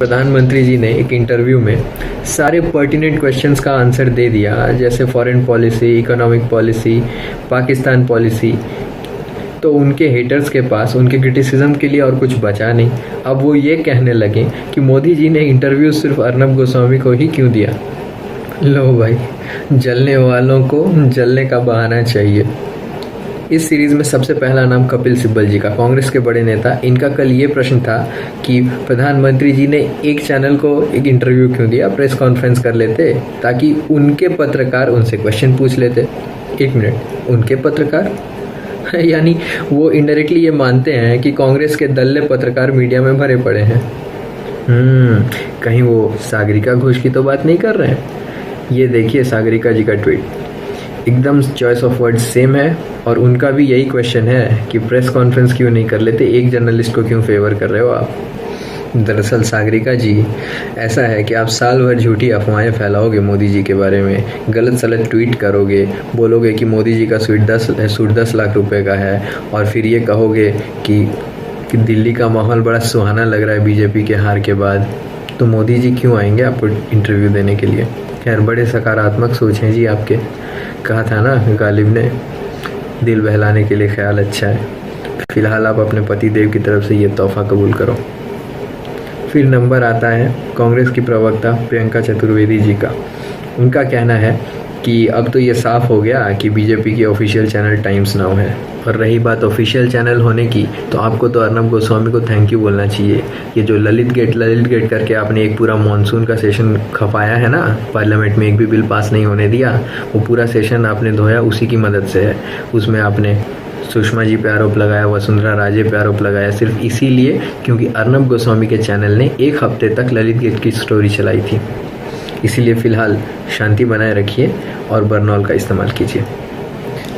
प्रधानमंत्री जी ने एक इंटरव्यू में सारे पर्टिनेंट क्वेश्चंस का आंसर दे दिया, जैसे foreign policy, economic policy, Pakistan policy. तो उनके हेटर्स के पास उनके क्रिटिसिज्म के लिए और कुछ बचा नहीं। अब वो ये कहने लगे कि मोदी जी ने इंटरव्यू सिर्फ अर्नब गोस्वामी को ही क्यों दिया। लो भाई, जलने वालों को जलने का बहाना चाहिए। इस सीरीज़ में सबसे पहला नाम कपिल सिब्बल जी का, कांग्रेस के बड़े नेता। इनका कल ये प्रश्न था कि प्रधानमंत्री जी ने एक चैनल को एक इंटरव्यू क्यों दिया, प्रेस कॉन्फ्रेंस कर लेते ताकि उनके पत्रकार उनसे क्वेश्चन पूछ लेते। एक मिनट, उनके पत्रकार यानी वो इनडायरेक्टली ये मानते हैं कि कांग्रेस के दल्ले पत्रकार मीडिया में भरे पड़े हैं। कहीं वो सागरिका घोष की तो बात नहीं कर रहे हैं। ये देखिए सागरिका जी का ट्वीट, एकदम चॉइस ऑफ वर्ड्स सेम है और उनका भी यही क्वेश्चन है कि प्रेस कॉन्फ्रेंस क्यों नहीं कर लेते, एक जर्नलिस्ट को क्यों फेवर कर रहे हो आप। दरअसल सागरिका जी, ऐसा है कि आप साल भर झूठी अफवाहें फैलाओगे मोदी जी के बारे में, गलत सलत ट्वीट करोगे, बोलोगे कि मोदी जी का सूट 10 लाख रुपए का है और फिर ये कहोगे कि दिल्ली का माहौल बड़ा सुहाना लग रहा है बीजेपी के हार के बाद। तो मोदी जी क्यों आएंगे आपको इंटरव्यू देने के लिए। खैर, बड़े सकारात्मक सोच हैं जी आपके। कहा था ना गालिब ने, दिल बहलाने के लिए ख्याल अच्छा है। फिलहाल आप अपने पति देव की तरफ से ये तोहफा कबूल करो। फिर नंबर आता है कांग्रेस की प्रवक्ता प्रियंका चतुर्वेदी जी का। उनका कहना है कि अब तो ये साफ हो गया कि बीजेपी की ऑफिशियल चैनल टाइम्स नाउ है। और रही बात ऑफिशियल चैनल होने की, तो आपको तो अर्नब गोस्वामी को थैंक यू बोलना चाहिए। ये जो ललित गेट करके आपने एक पूरा मॉनसून का सेशन खपाया है ना, पार्लियामेंट में एक भी बिल पास नहीं होने दिया, वो पूरा सेशन आपने धोया उसी की मदद से है। उसमें आपने सुषमा जी पे आरोप लगाया, वसुंधरा राजे पे आरोप लगाया, सिर्फ इसीलिए क्योंकि अर्नब गोस्वामी के चैनल ने एक हफ्ते तक ललित गेट की स्टोरी चलाई थी। इसीलिए फ़िलहाल शांति बनाए रखिए और बर्नॉल का इस्तेमाल कीजिए।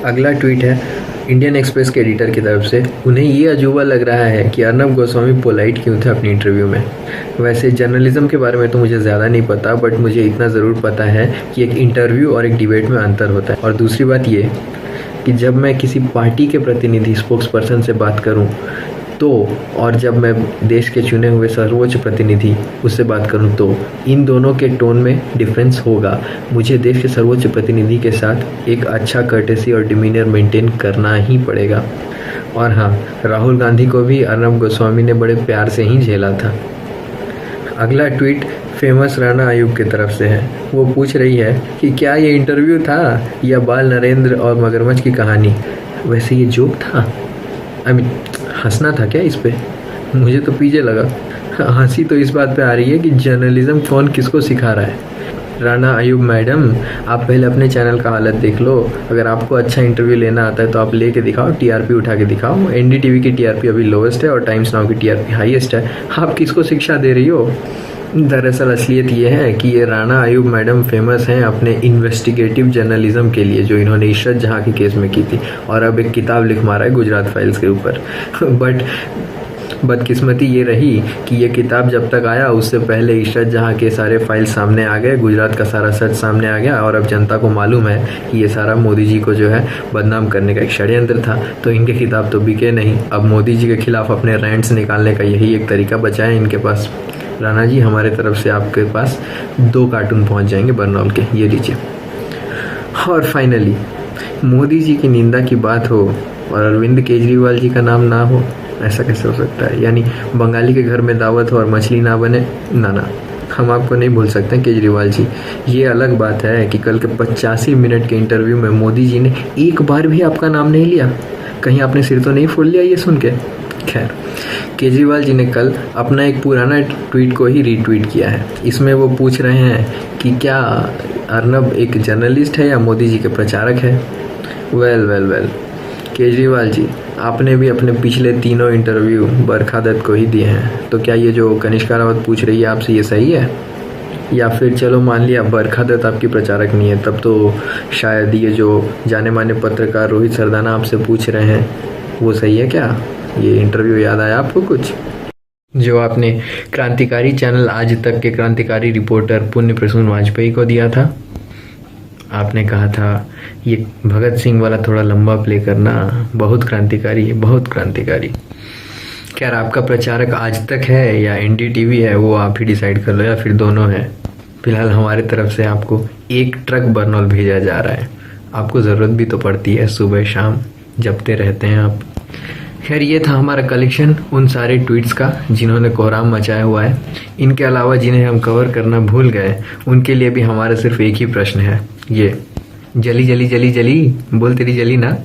अगला ट्वीट है इंडियन एक्सप्रेस के एडिटर की तरफ से। उन्हें ये अजूबा लग रहा है कि अर्नब गोस्वामी पोलाइट क्यों थे अपनी इंटरव्यू में। वैसे जर्नलिज्म के बारे में तो मुझे ज़्यादा नहीं पता, बट मुझे इतना ज़रूर पता है कि एक इंटरव्यू और एक डिबेट में अंतर होता है। और दूसरी बात ये कि जब मैं किसी पार्टी के प्रतिनिधि, स्पोक्स पर्सन से बात करूं तो, और जब मैं देश के चुने हुए सर्वोच्च प्रतिनिधि उससे बात करूं तो, इन दोनों के टोन में डिफरेंस होगा। मुझे देश के सर्वोच्च प्रतिनिधि के साथ एक अच्छा कर्टेसी और डिमीनर मेंटेन करना ही पड़ेगा। और हाँ, राहुल गांधी को भी अर्नब गोस्वामी ने बड़े प्यार से ही झेला था। अगला ट्वीट फेमस राणा आयुब की तरफ से है। वो पूछ रही है कि क्या ये इंटरव्यू था या बाल नरेंद्र और मगरमच्छ की कहानी। वैसे ये जोक था, हंसना था क्या इस पे? मुझे तो पीछे लगा। हंसी तो इस बात पे आ रही है कि जर्नलिज्म कौन किसको सिखा रहा है। राणा आयुब मैडम, आप पहले अपने चैनल का हालत देख लो। अगर आपको अच्छा इंटरव्यू लेना आता है तो आप लेके दिखाओ, टीआरपी उठा के दिखाओ। एनडीटीवी की टीआरपी अभी लोवेस्ट है और टाइम्स नाउ की टीआरपी हाईएस्ट है। आप किसको शिक्षा दे रही हो? दरअसल असलियत ये है कि ये राणा आयुब मैडम फेमस हैं अपने इन्वेस्टिगेटिव जर्नलिज्म के लिए, जो इन्होंने इशरत जहाँ के केस में की थी, और अब एक किताब लिख मारा है गुजरात फाइल्स के ऊपर। बट बदकिस्मती ये रही कि ये किताब जब तक आया उससे पहले इशरत जहाँ के सारे फाइल सामने आ गए, गुजरात का सारा सच सामने आ गया, और अब जनता को मालूम है कि ये सारा मोदी जी को जो है बदनाम करने का एक षड्यंत्र था। तो इनके किताब तो बिके नहीं। अब मोदी जी के खिलाफ अपने रैंट्स निकालने का यही एक तरीका बचा है इनके पास। राणा जी, हमारे तरफ से आपके पास 2 कार्टून पहुंच जाएंगे बर्नॉल के, ये लीजिए। और फाइनली, मोदी जी की निंदा की बात हो और अरविंद केजरीवाल जी का नाम ना हो, ऐसा कैसे हो सकता है? यानी बंगाली के घर में दावत हो और मछली ना बने? ना, हम आपको नहीं भूल सकते केजरीवाल जी। ये अलग बात है कि कल के 85 मिनट के इंटरव्यू में मोदी जी ने एक बार भी आपका नाम नहीं लिया। कहीं आपने सिर तो नहीं फोड़ लिया ये सुन के? खैर, केजरीवाल जी ने कल अपना एक पुराना ट्वीट को ही रीट्वीट किया है। इसमें वो पूछ रहे हैं कि क्या अर्नब एक जर्नलिस्ट है या मोदी जी के प्रचारक है। वेल, केजरीवाल जी, आपने भी अपने पिछले 3 इंटरव्यू बरखा दत्त को ही दिए हैं। तो क्या ये जो कनिष्का रावत पूछ रही है आपसे, ये सही है? या फिर चलो मान लिया बरखा दत्त आपकी प्रचारक नहीं है, तब तो शायद ये जो जाने माने पत्रकार रोहित सरदाना आपसे पूछ रहे हैं वो सही है क्या? ये इंटरव्यू याद आया आपको कुछ, जो आपने क्रांतिकारी चैनल आज तक के क्रांतिकारी रिपोर्टर पुण्य प्रसून वाजपेयी को दिया था? आपने कहा था ये भगत सिंह वाला थोड़ा लंबा प्ले करना, बहुत क्रांतिकारी है, बहुत क्रांतिकारी। खैर, आपका प्रचारक आज तक है या एनडीटीवी है, वो आप ही डिसाइड कर लो, या फिर दोनों है। फिलहाल हमारी तरफ से आपको 1 ट्रक बर्नॉल भेजा जा रहा है। आपको ज़रूरत भी तो पड़ती है, सुबह शाम जपते रहते हैं आप। खैर, ये था हमारा कलेक्शन उन सारे ट्वीट्स का जिन्होंने कोहराम मचाया हुआ है। इनके अलावा जिन्हें हम कवर करना भूल गए, उनके लिए भी हमारा सिर्फ एक ही प्रश्न है, ये जली जली जली जली बोल तेरी जली ना।